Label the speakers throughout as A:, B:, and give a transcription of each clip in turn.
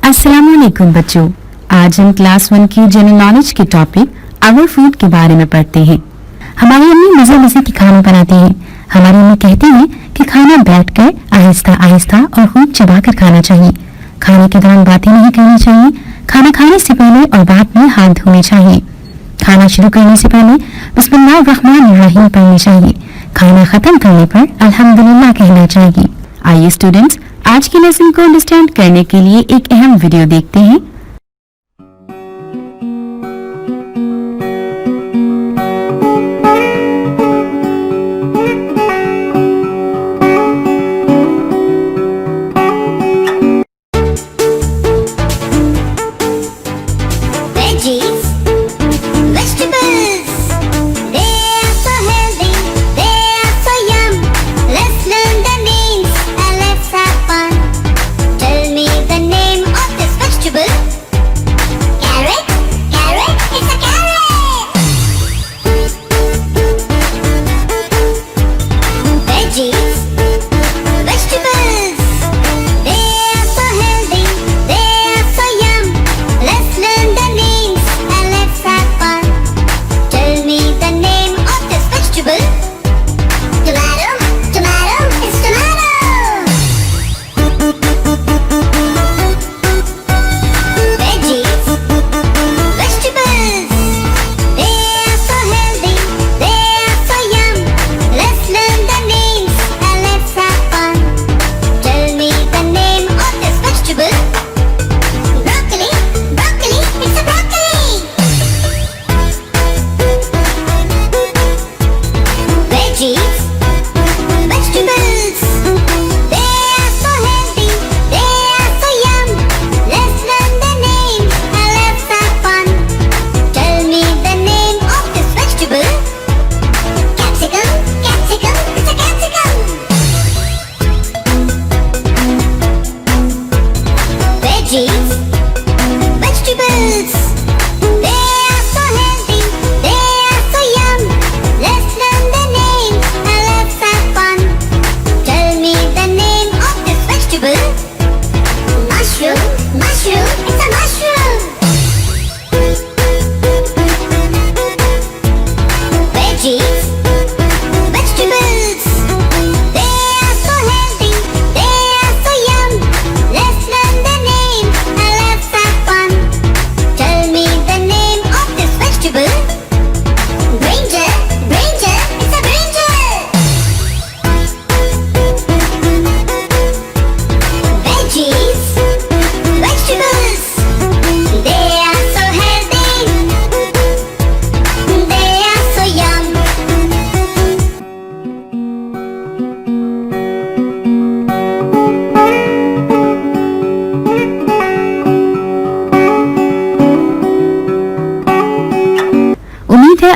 A: अस्सलामुअलैकुम बच्चों, आज हम क्लास 1 की जनरल नॉलेज के टॉपिक आवर फूड के बारे में पढ़ते हैं। हमारी अम्मी मजे मजे के खाने बनाती हैं। हमारी अम्मी कहती हैं कि खाना बैठकर आहिस्ता आहिस्ता और खूब चबाकर खाना चाहिए। खाने के दौरान बातें नहीं करनी चाहिए। खाना खाने से पहले और बाद में हाथ धोने चाहिए। खाना शुरू करने से पहले बिस्मिल्लाहिर्रहमानिर्रहीम पढ़नी चाहिए। खाना खत्म करने पर अल्हम्दुलिल्लाह कहना चाहिए। आइए स्टूडेंट्स, आज के लेसन को अंडरस्टैंड करने के लिए एक अहम वीडियो देखते हैं।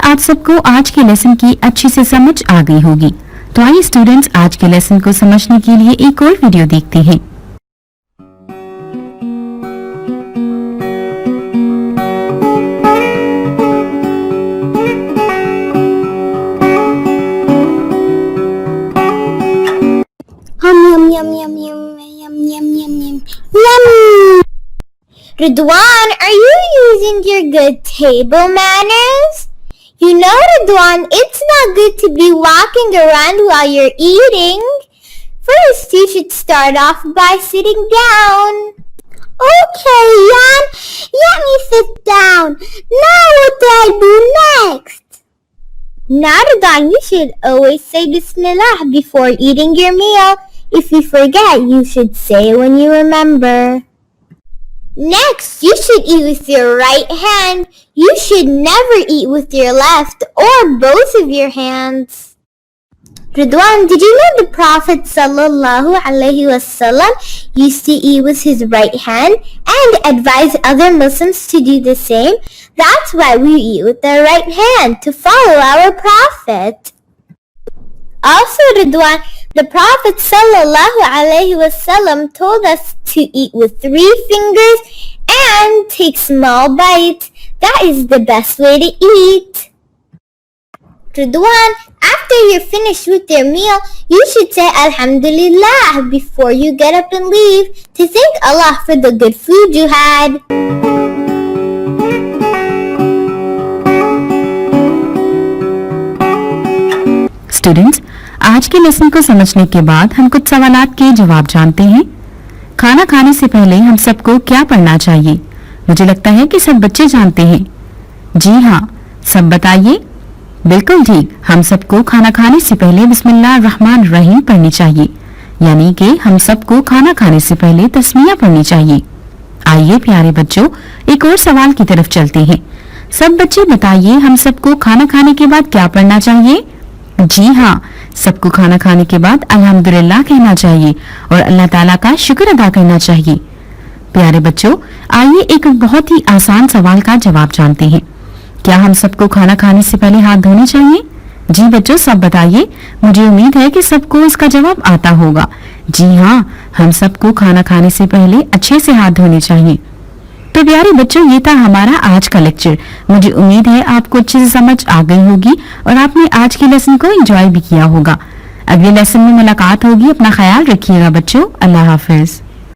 A: आप सबको आज के लेसन की अच्छी से समझ आ गई होगी। तो आइए स्टूडेंट्स, आज के लेसन को समझने के लिए एक और वीडियो देखते हैं।
B: Ridwan, are you using your good table manners? You know, Ridwan, it's not good to be walking around while you're eating. First, you should start off by sitting down. Okay, Yan, let me sit down. Now what do I do next? Now, Ridwan, you should always say Bismillah before eating your meal. If you forget, you should say it when you remember. Next, you should eat with your right hand. You should never eat with your left or both of your hands. Ridwan, did you know the Prophet sallallahu alaihi wasallam used to eat with his right hand and advised other Muslims to do the same? That's why we eat with our right hand, to follow our Prophet. Also, Ridwan, the Prophet sallallahu alaihi wasallam told us to eat with 3 fingers and take small bites. That is the best way to eat. Dr. Duan, after you're finished with your meal, you should say Alhamdulillah before you get up and leave to thank Allah for the good food you had.
A: Students, आज के lesson को समझने के बाद हम कुछ सवालात के जवाब जानते हैं। खाना खाने से पहले हम सबको क्या पढ़ना चाहिए? मुझे लगता है कि सब बच्चे जानते हैं। जी हाँ, सब बताइए। बिल्कुल ठीक, हम सबको खाना खाने से पहले बिस्मिल्लाह रहमान रहीम पढ़नी चाहिए, यानी कि हम सबको खाना खाने से पहले तस्मीया पढ़नी चाहिए। आइए प्यारे बच्चों, एक और सवाल की तरफ चलते हैं। सब बच्चे बताइए, हम सबको खाना खाने के बाद क्या पढ़ना चाहिए? जी हाँ, सबको खाना खाने के बाद अल्हम्दुलिल्लाह कहना चाहिए और अल्लाह ताला का शुक्र अदा करना चाहिए। प्यारे बच्चों, आइए एक बहुत ही आसान सवाल का जवाब जानते हैं। क्या हम सबको खाना खाने से पहले हाथ धोने चाहिए? जी बच्चों, सब बताइए। मुझे उम्मीद है कि सबको इसका जवाब आता होगा। जी हाँ, हम सबको खाना खाने से पहले अच्छे से हाथ धोने चाहिए। तो प्यारे बच्चों, ये था हमारा आज का लेक्चर। मुझे उम्मीद है आपको अच्छे से समझ आ गई होगी और आपने आज के लेसन को एंजॉय भी किया होगा। अगले लेसन में मुलाकात होगी। अपना ख्याल रखिएगा बच्चों। अल्लाह हाफिज।